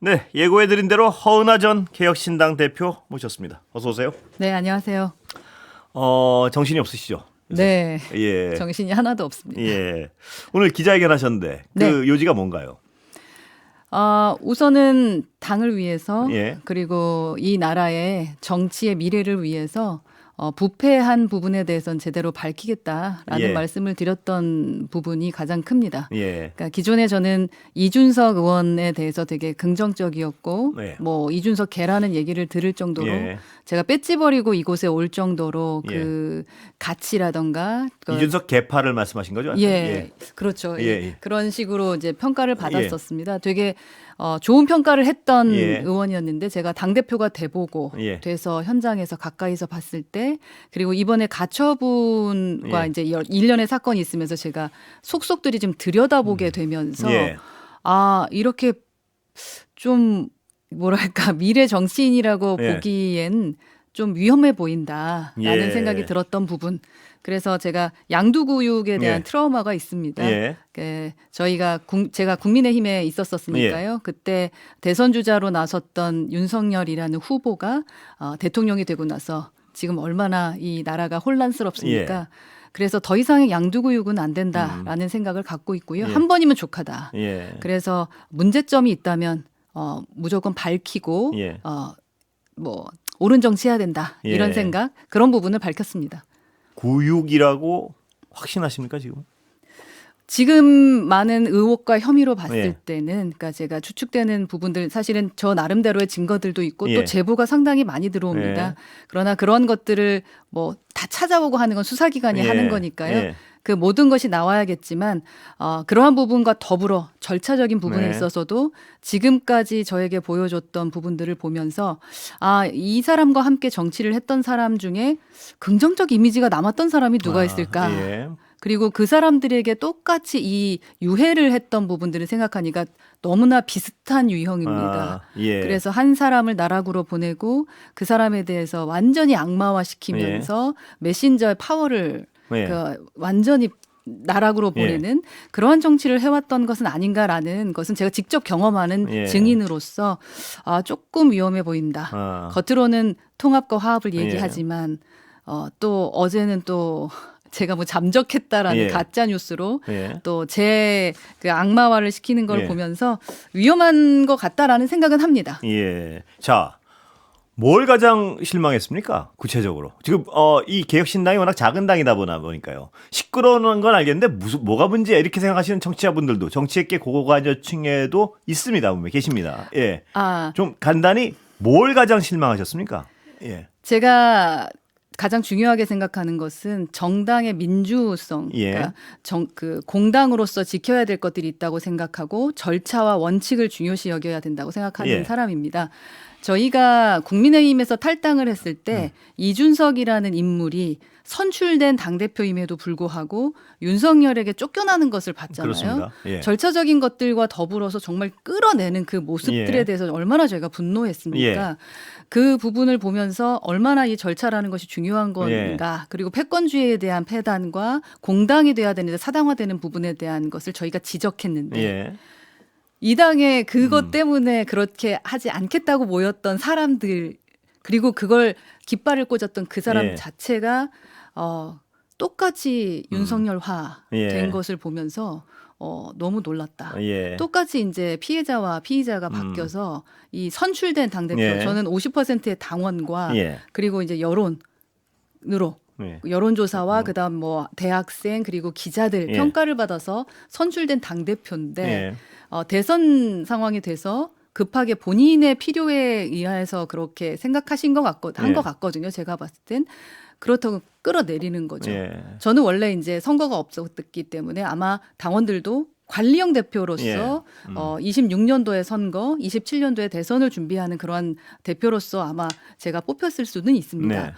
네, 예고해드린 대로 허은하 전 개혁신당 대표 모셨습니다. 어서 오세요. 네, 안녕하세요. 정신이 없으시죠? 네, 예, 정신이 하나도 없습니다. 예. 오늘 기자회견 하셨는데 그 네. 요지가 뭔가요? 우선은 당을 위해서 예. 그리고 이 나라의 정치의 미래를 위해서 부패한 부분에 대해서는 제대로 밝히겠다라는 예. 말씀을 드렸던 부분이 가장 큽니다. 예, 그러니까 기존에 저는 이준석 의원에 대해서 되게 긍정적이었고 네. 뭐 이준석 개라는 얘기를 들을 정도로 예. 제가 배지 버리고 이곳에 올 정도로 예. 그 가치라던가 이준석 개파를 말씀하신 거죠? 예, 그렇죠. 예, 예. 그런 식으로 이제 평가를 받았었습니다. 되게 좋은 평가를 했던 예. 의원이었는데 제가 당대표가 돼보고 예. 돼서 현장에서 가까이서 봤을 때 그리고 이번에 가처분과 예. 이제 일련의 사건이 있으면서 제가 속속들이 좀 들여다보게 되면서 예. 이렇게 좀 뭐랄까 미래 정치인이라고 예. 보기엔 좀 위험해 보인다라는 예. 생각이 들었던 부분. 그래서 제가 양두구육에 대한 예. 트라우마가 있습니다. 예. 제가 국민의힘에 있었으니까요. 그때 대선 주자로 나섰던 윤석열이라는 후보가 대통령이 되고 나서 지금 얼마나 이 나라가 혼란스럽습니까? 예. 그래서 더 이상의 양두구육은 안 된다라는 생각을 갖고 있고요. 예. 한 번이면 족하다. 예. 그래서 문제점이 있다면 무조건 밝히고 예. 뭐 옳은 정치해야 된다 예. 이런 생각 그런 부분을 밝혔습니다. 구육이라고 확신하십니까 지금? 지금 많은 의혹과 혐의로 봤을 예. 때는 그러니까 제가 추측되는 부분들 사실은 저 나름대로의 증거들도 있고 예. 또 제보가 상당히 많이 들어옵니다. 예. 그러나 그런 것들을 뭐 다 찾아보고 하는 건 수사기관이 예. 하는 거니까요. 예. 그 모든 것이 나와야겠지만 그러한 부분과 더불어 절차적인 부분에 네. 있어서도 지금까지 저에게 보여줬던 부분들을 보면서 이 사람과 함께 정치를 했던 사람 중에 긍정적 이미지가 남았던 사람이 누가 있을까? 예. 그리고 그 사람들에게 똑같이 이 유해를 했던 부분들을 생각하니까 너무나 비슷한 유형입니다. 예. 그래서 한 사람을 나락으로 보내고 그 사람에 대해서 완전히 악마화시키면서 메신저의 파워를 예. 완전히 나락으로 보내는 그러한 정치를 해왔던 것은 아닌가라는 것은 제가 직접 경험하는 예. 증인으로서 조금 위험해 보인다. 겉으로는 통합과 화합을 얘기하지만 또 어제는 또 제가 뭐 잠적했다라는 예. 가짜 뉴스로 예. 또 제 그 악마화를 시키는 걸 예. 보면서 위험한 것 같다라는 생각은 합니다. 예. 자, 뭘 가장 실망했습니까? 구체적으로. 지금 이 개혁신당이 워낙 작은 당이다 보니까요. 시끄러운 건 알겠는데 뭐가 문제야 이렇게 생각하시는 정치자분들도 정치에 고관여층에도 있습니다. 분명히 계십니다. 예. 좀 간단히 뭘 가장 실망하셨습니까? 예. 제가 가장 중요하게 생각하는 것은 정당의 민주성, 예. 그러니까 그 공당으로서 지켜야 될 것들이 있다고 생각하고 절차와 원칙을 중요시 여겨야 된다고 생각하는 예. 사람입니다. 저희가 국민의힘에서 탈당을 했을 때 이준석이라는 인물이 선출된 당대표임에도 불구하고 윤석열에게 쫓겨나는 것을 봤잖아요. 그렇습니다. 예. 절차적인 것들과 더불어서 정말 끌어내는 그 모습들에 예. 대해서 얼마나 저희가 분노했습니까? 예. 그 부분을 보면서 얼마나 이 절차라는 것이 중요한 건가. 그리고 패권주의에 대한 폐단과 공당이 돼야 되는데 사당화되는 부분에 대한 것을 저희가 지적했는데 예. 이 당에 그것 때문에 그렇게 하지 않겠다고 모였던 사람들 그리고 그걸 깃발을 꽂았던 그 사람 예. 자체가 똑같이 윤석열화 예. 된 것을 보면서 너무 놀랐다. 예. 똑같이 이제 피해자와 피의자가 바뀌어서 이 선출된 당대표 예. 저는 50%의 당원과 예. 그리고 이제 여론으로 예. 여론조사와 그다음 뭐 대학생 그리고 기자들 예. 평가를 받아서 선출된 당대표인데 예. 대선 상황이 돼서 급하게 본인의 필요에 의해서 그렇게 생각하신 것 예. 것 같거든요. 제가 봤을 땐 그렇다고 끌어내리는 거죠. 예. 저는 원래 이제 선거가 없었기 때문에 아마 당원들도 관리형 대표로서 예. 26년도에 선거, 27년도에 대선을 준비하는 그러한 대표로서 아마 제가 뽑혔을 수는 있습니다. 네.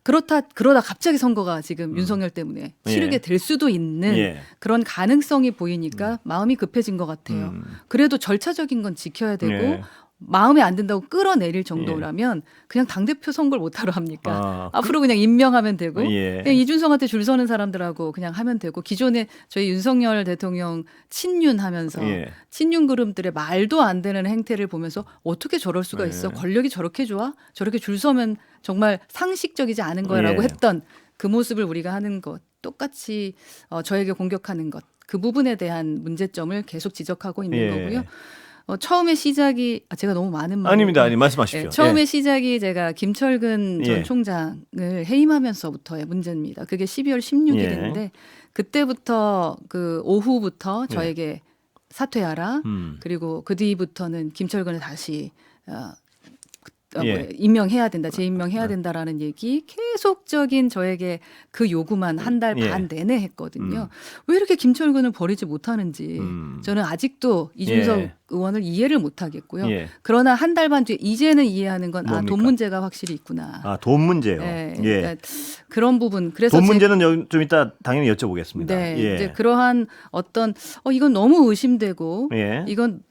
그러다 갑자기 선거가 지금 윤석열 때문에 치르게 될 수도 있는 예. 그런 가능성이 보이니까 마음이 급해진 것 같아요. 그래도 절차적인 건 지켜야 되고 예. 마음에 안 든다고 끌어내릴 정도라면 그냥 당대표 선거를 못하러 합니까? 아, 앞으로 그냥 임명하면 되고 예. 그냥 이준석한테 줄 서는 사람들하고 그냥 하면 되고 기존에 저희 윤석열 대통령 친윤하면서 예. 친윤 그룹들의 말도 안 되는 행태를 보면서 어떻게 저럴 수가 있어? 예. 권력이 저렇게 좋아? 저렇게 줄 서면 정말 상식적이지 않은 거라고 예. 했던 그 모습을 우리가 하는 것 똑같이 저에게 공격하는 것 그 부분에 대한 문제점을 계속 지적하고 있는 예. 거고요. 처음에 시작이 제가 너무 많은 말을 아닙니다. 아니 말씀하십시오. 예, 처음에 예. 시작이 제가 김철근 전 예. 총장을 해임하면서부터의 문제입니다. 그게 12월 16일인데 예. 그때부터 그 오후부터 예. 저에게 사퇴하라. 음. 그리고 그 뒤부터는 김철근을 다시 예. 임명해야 된다, 재임명해야 된다라는 얘기 계속적인 저에게 그 요구만 한 달 예. 반 내내 했거든요. 왜 이렇게 김철근을 버리지 못하는지 저는 아직도 이준석 예. 의원을 이해를 못하겠고요. 예. 그러나 한 달 반 뒤에 이제는 이해하는 건 뭡니까? 돈 문제가 확실히 있구나. 아, 돈 문제요. 예, 예. 그러니까 그런 부분. 그래서 돈 문제는 좀 이따 당연히 여쭤보겠습니다. 네, 예. 이제 그러한 어떤 이건 너무 의심되고 예.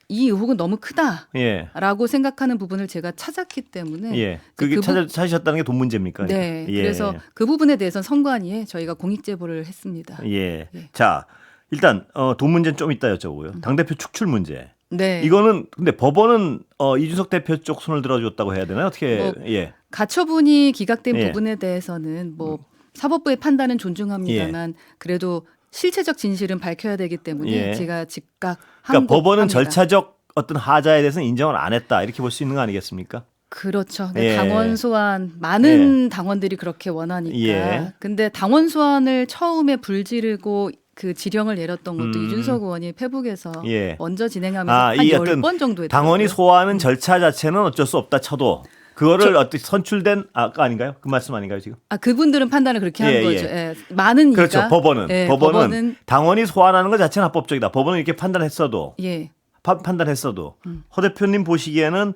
이 의혹은 너무 크다. 예. 라고 생각하는 부분을 제가 찾았기 때문에 예. 그게 찾으셨다는 게 돈 문제입니까? 네. 예. 그래서 그 부분에 대해서는 선관위에 저희가 공익 제보를 했습니다. 예. 예. 자, 일단 돈 문제는 좀 이따 여쭤보고요. 당대표 축출 문제. 네. 이거는 근데 법원은 이준석 대표 쪽 손을 들어줬다고 해야 되나요? 어떻게 예. 가처분이 기각된 예. 부분에 대해서는 뭐 사법부의 판단은 존중합니다만 그래도 실체적 진실은 밝혀야 되기 때문에 예. 제가 즉각 그러니까 법원은 항고합니다. 절차적 어떤 하자에 대해서는 인정을 안 했다. 이렇게 볼 수 있는 거 아니겠습니까? 그렇죠. 근데 예. 당원 소환 많은 당원들이 그렇게 원하니까. 예. 근데 당원 소환을 처음에 불지르고 그 지령을 내렸던 것도 이준석 의원이 페북에서 예. 먼저 진행하면서 한 이 어떤 10번 정도 했더라고요. 당원이 소화하는 절차 자체는 어쩔 수 없다 쳐도 그거를 어떻게 선출된 아까 아닌가요? 그 말씀 아닌가요 지금? 그분들은 판단을 그렇게 한 예, 거죠. 예. 많은 그렇죠. 이가 법원은 법원은 당원이 소환하는 것 자체는 합법적이다. 법원은 이렇게 판단했어도 예. 판단했어도 허 대표님 보시기에는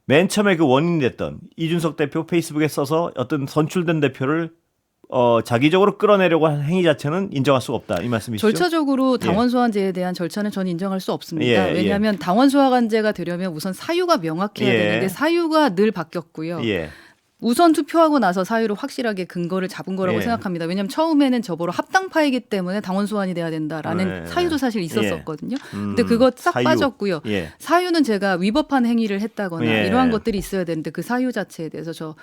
맨 처음에 그 원인이 됐던 이준석 대표 페이스북에 써서 어떤 선출된 대표를 자기적으로 끌어내려고 하는 행위 자체는 인정할 수가 없다. 이 말씀이시죠? 절차적으로 당원 소환제에 대한 절차는 저는 인정할 수 없습니다. 예, 왜냐하면 당원 소환제가 되려면 우선 사유가 명확해야 예. 되는데 사유가 늘 바뀌었고요. 예. 우선 투표하고 나서 사유로 확실하게 근거를 잡은 거라고 예. 생각합니다. 왜냐하면 처음에는 저보로 합당파이기 때문에 당원 소환이 돼야 된다라는 네. 사유도 사실 있었었거든요. 근데 그거 싹 사유. 빠졌고요. 예. 사유는 제가 위법한 행위를 했다거나 예. 이러한 것들이 있어야 되는데 그 사유 자체에 대해서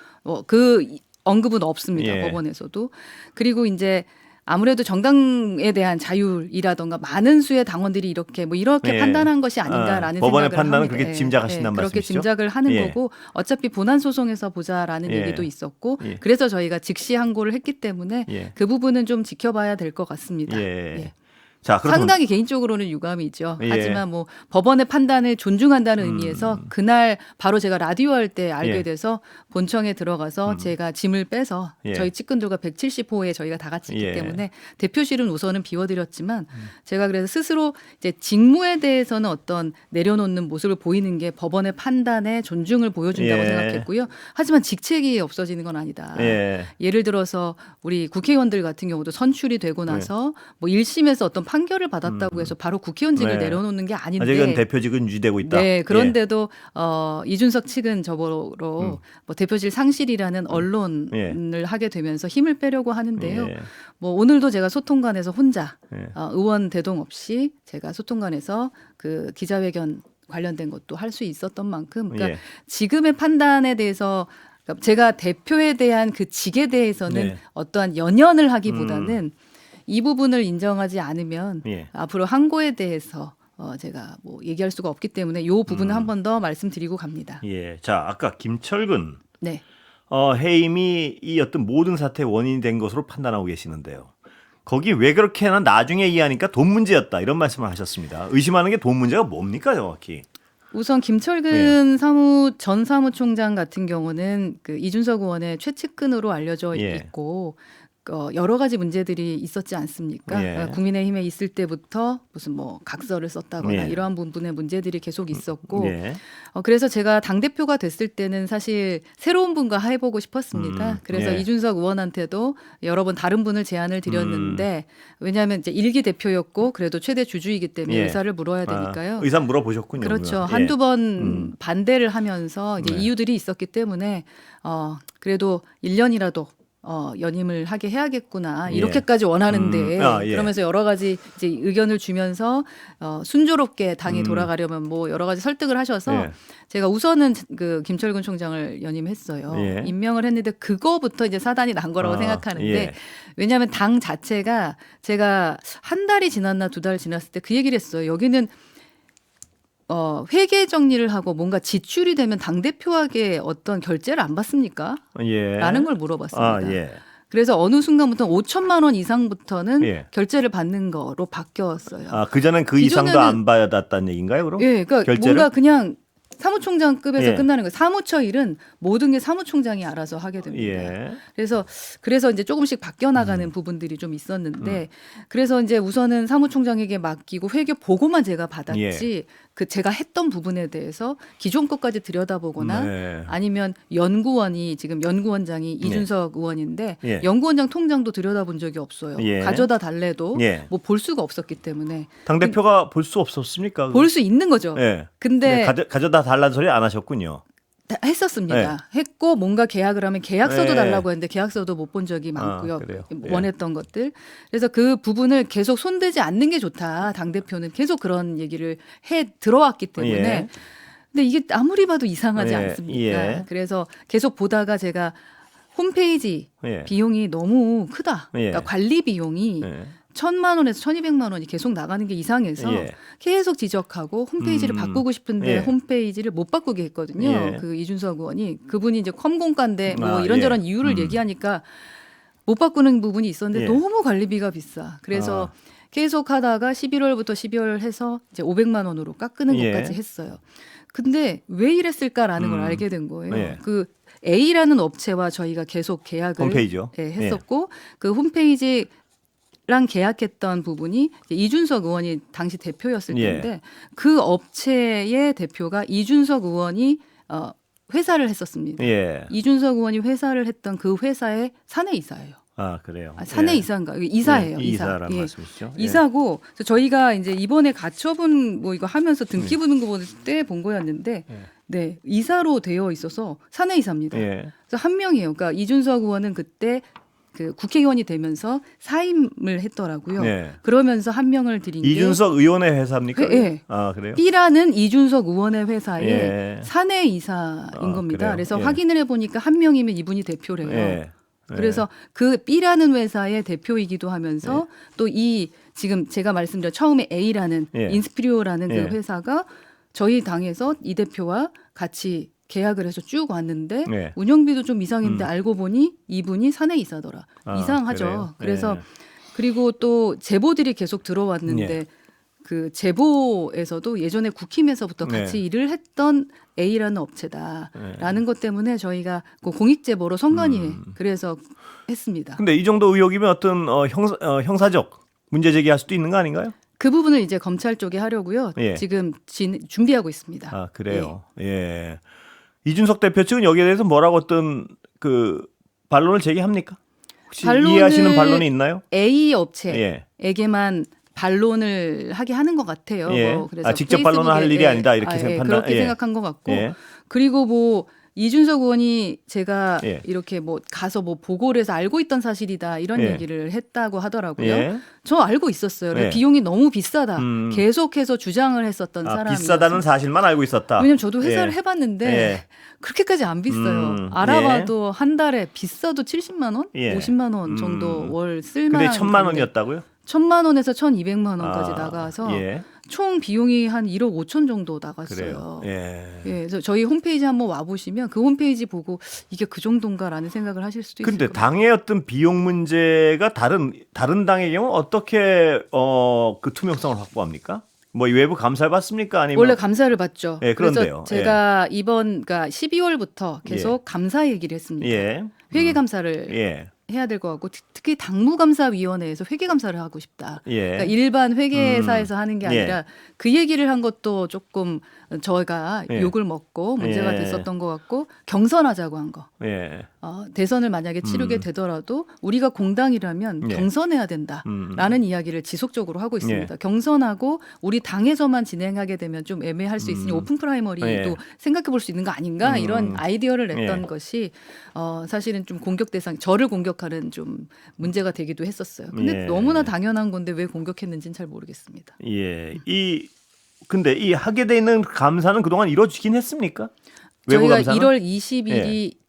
그 언급은 없습니다. 예. 법원에서도. 그리고 이제 아무래도 정당에 대한 자율이라던가 많은 수의 당원들이 이렇게 예. 판단한 것이 아닌가라는 법원의 생각을 판단은 합니다. 그렇게 짐작하신다는 그렇게 말씀이시죠? 짐작을 하는 예. 거고 어차피 본안 소송에서 보자라는 예. 얘기도 있었고 예. 그래서 저희가 즉시 항고를 했기 때문에 예. 그 부분은 좀 지켜봐야 될 것 같습니다. 예. 예. 자, 그렇다면 상당히 개인적으로는 유감이죠. 예. 하지만 뭐 법원의 판단을 존중한다는 의미에서 그날 바로 제가 라디오 할 때 알게 예. 돼서 본청에 들어가서 제가 짐을 빼서 예. 저희 측근들과 170호에 저희가 다 같이 있기 예. 때문에 대표실은 우선은 비워드렸지만 제가 그래서 스스로 이제 직무에 대해서는 어떤 내려놓는 모습을 보이는 게 법원의 판단에 존중을 보여준다고 예. 생각했고요. 하지만 직책이 없어지는 건 아니다. 예. 예를 들어서 우리 국회의원들 같은 경우도 선출이 되고 나서 뭐 1심에서 어떤 판결을 받았다고 해서 바로 국회의원직을 네. 내려놓는 게 아닌데 아직은 대표직은 유지되고 있다. 네, 예. 그런데도 이준석 측은 저보로 뭐 대표실 상실이라는 언론을 하게 되면서 힘을 빼려고 하는데요. 예. 뭐 오늘도 제가 소통관에서 혼자 예. 의원 대동 없이 제가 소통관에서 그 기자회견 관련된 것도 할 수 있었던 만큼 그러니까 예. 지금의 판단에 대해서 제가 대표에 대한 그 직에 대해서는 네. 어떠한 연연을 하기보다는 이 부분을 인정하지 않으면 예. 앞으로 항고에 대해서 제가 뭐 얘기할 수가 없기 때문에 이 부분은 한 번 더 말씀드리고 갑니다. 예. 자, 아까 김철근 네. 해임이 이 어떤 모든 사태의 원인이 된 것으로 판단하고 계시는데요. 거기 왜 그렇게 하나 나중에 이해하니까 돈 문제였다 이런 말씀을 하셨습니다. 의심하는 게 돈 문제가 뭡니까 정확히? 우선 김철근 전 사무총장 같은 경우는 그 이준석 의원의 최측근으로 알려져 예. 있고 여러 가지 문제들이 있었지 않습니까? 예. 국민의힘에 있을 때부터 무슨 뭐 각서를 썼다거나 예. 이러한 부분의 문제들이 계속 있었고 예. 그래서 제가 당대표가 됐을 때는 사실 새로운 분과 해보고 싶었습니다. 그래서 예. 이준석 의원한테도 여러 번 다른 분을 제안을 드렸는데 왜냐하면 이제 일기 대표였고 그래도 최대 주주이기 때문에 예. 의사를 물어야 되니까요. 의사 물어보셨군요. 그렇죠. 그러면. 한두 번 반대를 하면서 이제 네. 이유들이 있었기 때문에 그래도 1년이라도 연임을 하게 해야겠구나 예. 이렇게까지 원하는데 예. 그러면서 여러 가지 이제 의견을 주면서 순조롭게 당이 돌아가려면 뭐 여러 가지 설득을 하셔서 예. 제가 우선은 그 김철근 총장을 연임했어요. 예. 임명을 했는데 그거부터 이제 사단이 난 거라고 생각하는데 예. 왜냐하면 당 자체가 제가 한 달이 지났나 두 달 지났을 때 그 얘기를 했어요. 여기는 회계 정리를 하고 뭔가 지출이 되면 당대표에게 어떤 결제를 안 받습니까? 예. 라는 걸 물어봤습니다. 예. 그래서 어느 순간부터 5천만 원 이상부터는 예. 결제를 받는 거로 바뀌었어요. 그전엔 그 이상도 안 받았다는 얘기인가요, 그럼? 예, 그러니까 결제를? 뭔가 그냥 사무총장급에서 예. 끝나는 거예요. 사무처 일은 모든 게 사무총장이 알아서 하게 됩니다. 예. 그래서 이제 조금씩 바뀌어 나가는 부분들이 좀 있었는데 그래서 이제 우선은 사무총장에게 맡기고 회계 보고만 제가 받았지 예. 그 제가 했던 부분에 대해서 기존 것까지 들여다보거나 네. 아니면 연구원이 지금 연구원장이 이준석 의원인데 예. 연구원장 통장도 들여다본 적이 없어요. 예. 가져다 달래도 예. 뭐 볼 수가 없었기 때문에 당 대표가 볼 수 없었습니까? 볼 수 있는 거죠. 예. 근데 가져다 달라는 소리 안 하셨군요. 했었습니다. 했고 뭔가 계약을 하면 계약서도 네. 달라고 했는데 계약서도 못 본 적이 많고요. 그래요? 원했던 것들. 그래서 그 부분을 계속 손대지 않는 게 좋다. 당대표는 계속 그런 얘기를 해 들어왔기 때문에. 예. 근데 이게 아무리 봐도 이상하지 예. 않습니까? 예. 그래서 계속 보다가 제가 홈페이지 예. 비용이 너무 크다. 예. 그러니까 관리 비용이 예. 1,000만 원에서 1,200만 원이 계속 나가는 게 이상해서 예. 계속 지적하고 홈페이지를 바꾸고 싶은데 예. 홈페이지를 못 바꾸게 했거든요. 예. 그 이준석 의원이 그분이 이제 컴공가인데 뭐 아, 이런저런 예. 이유를 얘기하니까 못 바꾸는 부분이 있었는데 예. 너무 관리비가 비싸. 그래서 계속 하다가 11월부터 12월 해서 이제 500만 원으로 깎는 예. 것까지 했어요. 근데 왜 이랬을까라는 걸 알게 된 거예요. 예. 그 A라는 업체와 저희가 계속 계약을 홈페이지요? 했었고 그 홈페이지 랑 계약했던 부분이 이제 이준석 의원이 당시 대표였을 예. 텐데 그 업체의 대표가 이준석 의원이 회사를 했었습니다. 예. 이준석 의원이 회사를 했던 그 회사의 사내이사예요. 그래요. 사내 예. 이사인가? 이사예요. 예. 이사. 이사라는 예. 말씀이시죠? 예. 이사고 그래서 저희가 이제 이번에 가처분 뭐 이거 하면서 등기 부는 거 볼 때 본 거였는데 네 이사로 되어 있어서 사내 이사입니다. 예. 그래서 한 명이에요. 그러니까 이준석 의원은 그때 그 국회의원이 되면서 사임을 했더라고요. 예. 그러면서 한 명을 드린 게 이준석 의원의 회사입니까? 예. 그래요? B라는 이준석 의원의 회사의 예. 사내 이사인 겁니다. 그래요? 그래서 예. 확인을 해보니까 한 명이면 이분이 대표래요. 예. 그래서 그 B라는 회사의 대표이기도 하면서 또 이 지금 제가 말씀드린 처음에 A라는 예. 인스피리오라는 예. 그 회사가 저희 당에서 이 대표와 같이 계약을 해서 쭉 왔는데 예. 운영비도 좀 이상했는데 알고 보니 이분이 사내 이사더라. 이상하죠. 그래요? 그래서 예. 그리고 또 제보들이 계속 들어왔는데 예. 그 제보에서도 예전에 국힘에서부터 같이 네. 일을 했던 A라는 업체다라는 것 때문에 저희가 그 공익 제보로 선관위에 그래서 했습니다. 근데 이 정도 의혹이면 어떤 형사적 문제 제기할 수도 있는 거 아닌가요? 그 부분을 이제 검찰 쪽에 하려고요. 예. 지금 준비하고 있습니다. 그래요. 예. 이준석 대표 측은 여기에 대해서 뭐라고 어떤 그 반론을 제기합니까? 혹시 반론을 이해하시는 반론이 있나요? A 예. 업체에게만 반론을 하게 하는 것 같아요. 예. 뭐 그래서 직접 반론을 할 페이스북에, 일이 아니다 이렇게 판단. 그렇게 예. 생각한 것 같고 예. 그리고 뭐 이준석 의원이 제가 예. 이렇게 뭐 가서 뭐 보고를 해서 알고 있던 사실이다 이런 예. 얘기를 했다고 하더라고요. 예. 저 알고 있었어요. 예. 비용이 너무 비싸다. 음. 계속해서 주장을 했었던 사람이 비싸다는 사실만 알고 있었다. 왜냐면 저도 회사를 예. 해봤는데 예. 그렇게까지 안 비싸요. 예. 알아봐도 한 달에 비싸도 70만 원, 예. 50만 원 정도 월 근데 쓸만한. 1,000만 원이었다고요? 1,000만 원에서 1,200만 원까지 나가서 예. 총 비용이 한 1억 5천 정도 그래요. 나갔어요. 예. 예, 그래서 저희 홈페이지 한번 와보시면 그 홈페이지 보고 이게 그 정도인가라는 생각을 하실 수도 있을 근데 거예요. 당의 어떤 비용 문제가 다른 당의 경우 어떻게 그 투명성을 확보합니까? 뭐 외부 감사를 받습니까? 아니면 원래 감사를 받죠. 예, 그런데요. 그래서 제가 이번 그러니까 12월부터 계속 감사 얘기를 했습니다. 예. 회계 감사를 예. 해야 될 것 같고 특히 당무감사위원회에서 회계감사를 하고 싶다. 예. 그러니까 일반 회계사에서 하는 게 아니라 예. 그 얘기를 한 것도 조금 저희가 예. 욕을 먹고 문제가 예. 됐었던 것 같고 경선하자고 한 거. 예. 대선을 만약에 치르게 되더라도 우리가 공당이라면 예. 경선해야 된다라는 이야기를 지속적으로 하고 있습니다. 경선하고 우리 당에서만 진행하게 되면 좀 애매할 수 있으니 오픈 프라이머리도 예. 생각해 볼 수 있는 거 아닌가 이런 아이디어를 냈던 것이 사실은 좀 공격 대상 저를 공격하는 좀 문제가 되기도 했었어요. 근데 예. 너무나 당연한 건데 왜 공격했는지는 잘 모르겠습니다. 예. 근데 이 하게 돼 있는 감사는 그동안 이루어지긴 했습니까? 외부 저희가 감사는? 1월 20일이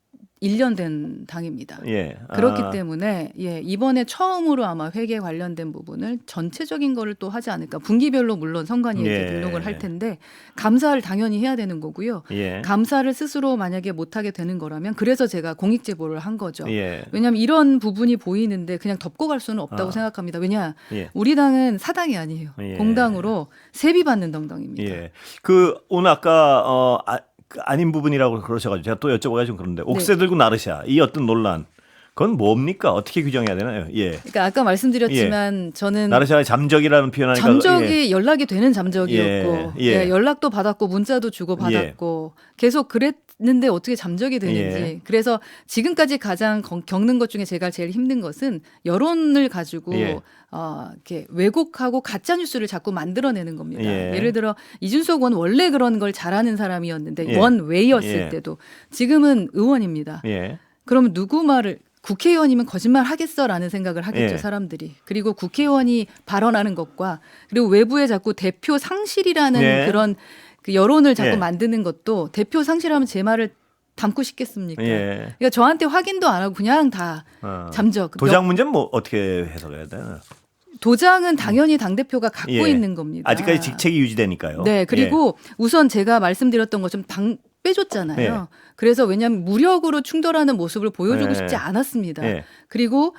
1년 된 당입니다. 예. 그렇기 때문에 이번에 처음으로 아마 회계 관련된 부분을 전체적인 거를 또 하지 않을까. 분기별로 물론 선관위에 예. 이렇게 등록을 할 텐데 감사를 당연히 해야 되는 거고요. 예. 감사를 스스로 만약에 못하게 되는 거라면 그래서 제가 공익 제보를 한 거죠. 예. 왜냐하면 이런 부분이 보이는데 그냥 덮고 갈 수는 없다고 생각합니다. 왜냐 예. 우리 당은 사당이 아니에요. 예. 공당으로 세비 받는 정당입니다. 예. 오늘 아까 아닌 부분이라고 그러셔가지고 제가 또 여쭤보기가 좀 그런데 옥새 들고 나르샤 이 어떤 논란 그건 뭡니까? 어떻게 규정해야 되나요? 예. 그러니까 아까 말씀드렸지만 저는 나르샤의 잠적이라는 표현하니까 잠적이 연락이 되는 잠적이었고 예. 연락도 받았고 문자도 주고 받았고 계속 그랬는데 어떻게 잠적이 되는지 그래서 지금까지 가장 겪는 것 중에 제가 제일 힘든 것은 여론을 가지고 이렇게 왜곡하고 가짜 뉴스를 자꾸 만들어내는 겁니다. 예를 들어 이준석 의원 원래 그런 걸 잘하는 사람이었는데 원웨이였을 때도 지금은 의원입니다. 그러면 누구 말을 국회의원이면 거짓말 하겠어라는 생각을 하겠죠, 사람들이. 그리고 국회의원이 발언하는 것과 그리고 외부에 자꾸 대표 상실이라는 그런 그 여론을 자꾸 만드는 것도 대표 상실하면 제 말을 담고 싶겠습니까? 그러니까 저한테 확인도 안 하고 그냥 다 잠적. 도장 문제는 뭐 어떻게 해석해야 되나요? 도장은 당연히 당대표가 갖고 있는 겁니다. 아직까지 직책이 유지되니까요. 네. 그리고 우선 제가 말씀드렸던 것처럼 빼줬잖아요. 그래서 왜냐하면 무력으로 충돌하는 모습을 보여주고 싶지 않았습니다. 그리고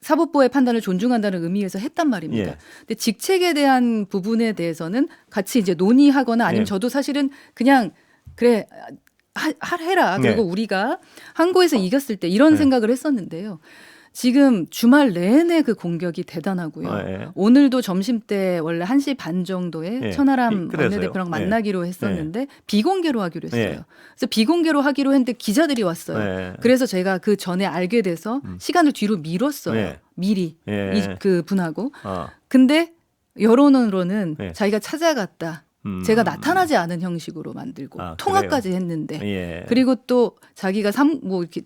사법부의 판단을 존중한다는 의미에서 했단 말입니다. 근데 직책에 대한 부분에 대해서는 같이 이제 논의하거나 아니면 저도 사실은 그냥 그래 해라. 그리고 우리가 항고에서 이겼을 때 이런 생각을 했었는데요. 지금 주말 내내 그 공격이 대단하고요. 오늘도 점심 때 원래 1시 반 정도에 천하람 원내대표랑 만나기로 했었는데 비공개로 하기로 했어요. 그래서 비공개로 하기로 했는데 기자들이 왔어요. 그래서 제가 그 전에 알게 돼서 시간을 뒤로 미뤘어요. 미리 그 분하고. 근데 여론으로는 자기가 찾아갔다. 제가 나타나지 않은 형식으로 만들고 통화까지 했는데 그리고 또 자기가 이렇게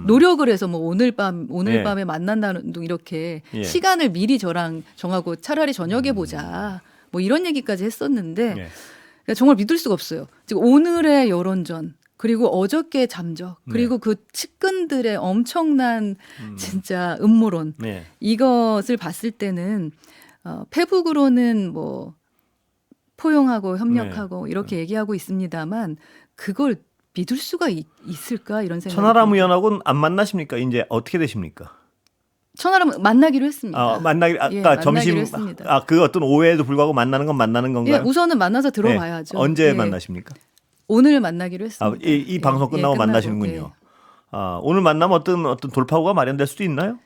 노력을 해서 뭐 오늘 밤에 만난다는 둥 이렇게 시간을 미리 저랑 정하고 차라리 저녁에 보자 뭐 이런 얘기까지 했었는데 그러니까 정말 믿을 수가 없어요. 지금 오늘의 여론전 그리고 어저께 잠적 그리고 그 측근들의 엄청난 진짜 음모론 이것을 봤을 때는 페북으로는 뭐 포용하고 협력하고 이렇게 얘기하고 있습니다만 그걸 믿을 수가 있을까 이런 생각. 천하람 의원하고는 안 만나십니까? 이제 어떻게 되십니까? 천하람 만나기로 했습니다. 아까 점심 했습니다. 그 어떤 오해에도 불구하고 만나는 건가요? 예, 우선은 만나서 들어봐야죠. 언제 만나십니까? 오늘 만나기로 했습니다. 이 방송 끝나고 만나시는군요. 오늘 만나면 어떤 돌파구가 마련될 수도 있나요?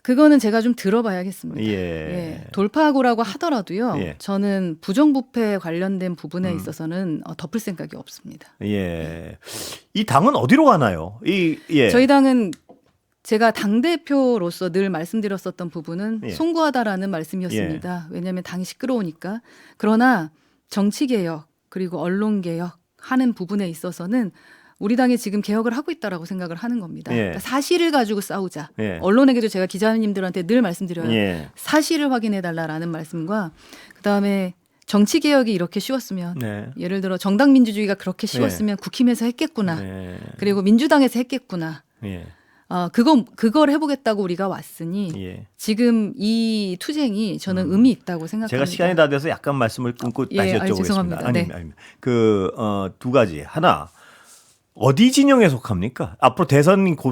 그거는 제가 좀 들어봐야겠습니다. 돌파구라고 하더라도요. 저는 부정부패 관련된 부분에 있어서는 덮을 생각이 없습니다. 이 당은 어디로 가나요? 저희 당은 제가 당대표로서 늘 말씀드렸었던 부분은 송구하다라는 말씀이었습니다. 왜냐하면 당이 시끄러우니까. 그러나 정치개혁 그리고 언론개혁 하는 부분에 있어서는 우리 당이 지금 개혁을 하고 있다라고 생각을 하는 겁니다. 그러니까 사실을 가지고 싸우자. 언론에게도 제가 기자님들한테 늘 말씀드려요. 사실을 확인해달라라는 말씀과 그다음에 정치개혁이 이렇게 쉬웠으면 예를 들어 정당민주주의가 그렇게 쉬웠으면 국힘에서 했겠구나. 그리고 민주당에서 했겠구나. 그걸 해보겠다고 우리가 왔으니 지금 이 투쟁이 저는 의미 있다고 생각합니다. 제가 시간이 다 돼서 약간 말씀을 끊고 다시 여쭤보겠습니다. 죄송합니다. 아닙니다. 두 가지. 하나. 어디 진영에 속합니까? 앞으로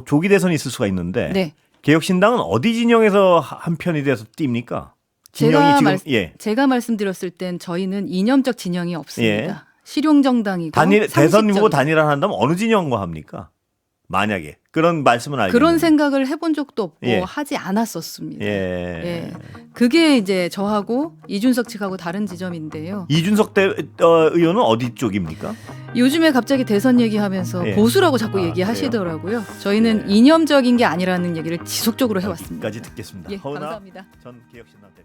조기 대선이 있을 수가 있는데 개혁신당은 어디 진영에서 한 편이 돼서 뜁니까? 제가 말씀드렸을 땐 저희는 이념적 진영이 없습니다. 실용정당이고 대선 후보 단일화 한다면 어느 진영과 합니까? 만약에 그런 말씀은 알겠는데. 그런 생각을 해본 적도 없고 예. 하지 않았었습니다. 예. 예. 그게 이제 저하고 이준석 측하고 다른 지점인데요. 이준석 의원은 어디 쪽입니까? 요즘에 갑자기 대선 얘기하면서 예. 보수라고 자꾸 아, 얘기하시더라고요. 저희는 예. 이념적인 게 아니라는 얘기를 지속적으로 해왔습니다. 여기까지 듣겠습니다. 예, 허은하 감사합니다. 전 개혁신당 대표.